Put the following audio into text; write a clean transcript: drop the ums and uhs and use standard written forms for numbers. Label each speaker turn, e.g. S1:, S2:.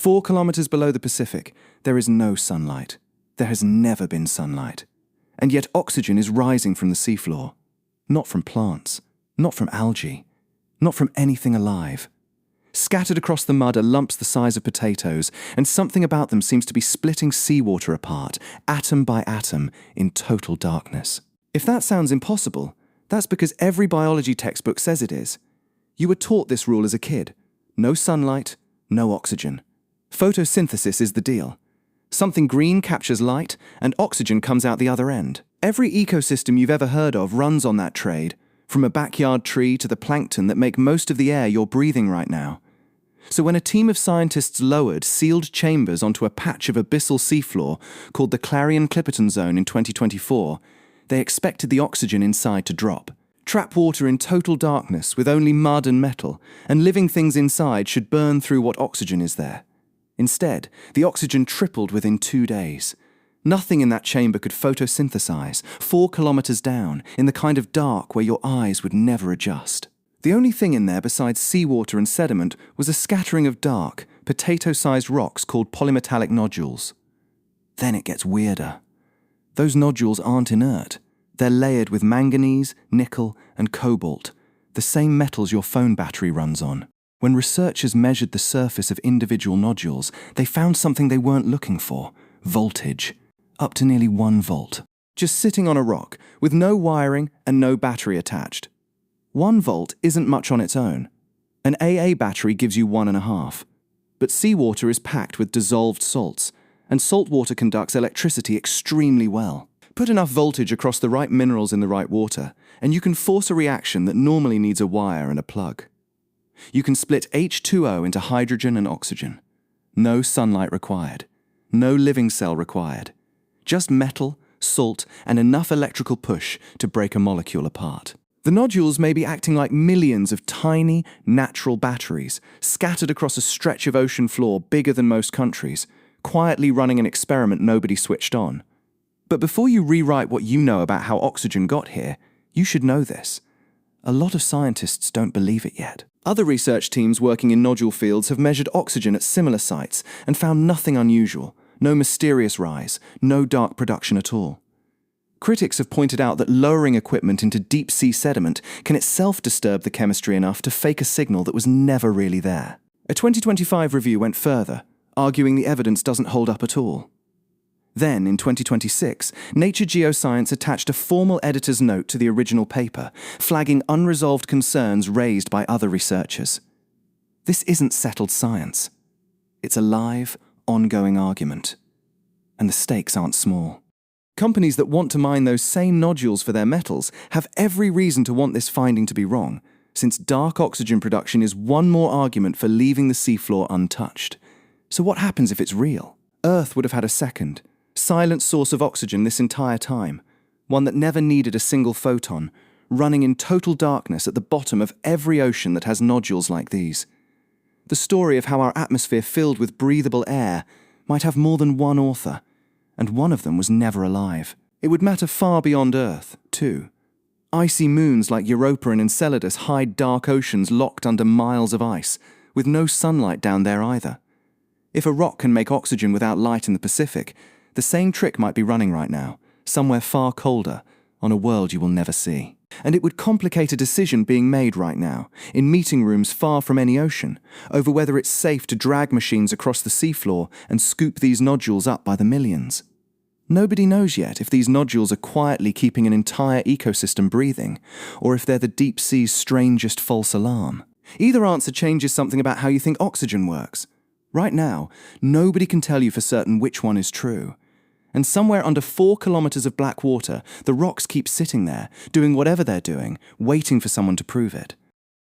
S1: 4 kilometers below the Pacific, there is no sunlight. There has never been sunlight. And yet oxygen is rising from the seafloor. Not from plants, not from algae, not from anything alive. Scattered across the mud are lumps the size of potatoes, and something about them seems to be splitting seawater apart, atom by atom, in total darkness. If that sounds impossible, that's because every biology textbook says it is. You were taught this rule as a kid. No sunlight, no oxygen. Photosynthesis is the deal. Something green captures light, and oxygen comes out the other end. Every ecosystem you've ever heard of runs on that trade, from a backyard tree to the plankton that make most of the air you're breathing right now. So when a team of scientists lowered sealed chambers onto a patch of abyssal seafloor called the Clarion-Clipperton Zone in 2024, they expected the oxygen inside to drop. Trap water in total darkness with only mud and metal, and living things inside should burn through what oxygen is there. Instead, the oxygen tripled within 2 days. Nothing in that chamber could photosynthesize, 4 kilometers down, in the kind of dark where your eyes would never adjust. The only thing in there besides seawater and sediment was a scattering of dark, potato-sized rocks called polymetallic nodules. Then it gets weirder. Those nodules aren't inert. They're layered with manganese, nickel, and cobalt, the same metals your phone battery runs on. When researchers measured the surface of individual nodules, they found something they weren't looking for: voltage. Up to nearly 1 volt. Just sitting on a rock, with no wiring and no battery attached. 1 volt isn't much on its own. An AA battery gives you 1.5. But seawater is packed with dissolved salts, and salt water conducts electricity extremely well. Put enough voltage across the right minerals in the right water, and you can force a reaction that normally needs a wire and a plug. You can split H2O into hydrogen and oxygen. No sunlight required. No living cell required. Just metal, salt, and enough electrical push to break a molecule apart. The nodules may be acting like millions of tiny, natural batteries, scattered across a stretch of ocean floor bigger than most countries, quietly running an experiment nobody switched on. But before you rewrite what you know about how oxygen got here, you should know this. A lot of scientists don't believe it yet. Other research teams working in nodule fields have measured oxygen at similar sites and found nothing unusual, no mysterious rise, no dark production at all. Critics have pointed out that lowering equipment into deep-sea sediment can itself disturb the chemistry enough to fake a signal that was never really there. A 2025 review went further, arguing the evidence doesn't hold up at all. Then, in 2026, Nature Geoscience attached a formal editor's note to the original paper, flagging unresolved concerns raised by other researchers. This isn't settled science. It's a live, ongoing argument. And the stakes aren't small. Companies that want to mine those same nodules for their metals have every reason to want this finding to be wrong, since dark oxygen production is one more argument for leaving the seafloor untouched. So what happens if it's real? Earth would have had a second, silent source of oxygen this entire time, one that never needed a single photon, running in total darkness at the bottom of every ocean that has nodules like these. The story of how our atmosphere filled with breathable air might have more than one author, and one of them was never alive. It would matter far beyond Earth, too. Icy moons like Europa and Enceladus hide dark oceans locked under miles of ice, with no sunlight down there either. If a rock can make oxygen without light in the Pacific, the same trick might be running right now, somewhere far colder, on a world you will never see. And it would complicate a decision being made right now, in meeting rooms far from any ocean, over whether it's safe to drag machines across the seafloor and scoop these nodules up by the millions. Nobody knows yet if these nodules are quietly keeping an entire ecosystem breathing, or if they're the deep sea's strangest false alarm. Either answer changes something about how you think oxygen works. Right now, nobody can tell you for certain which one is true. And somewhere under 4 kilometers of black water, the rocks keep sitting there, doing whatever they're doing, waiting for someone to prove it.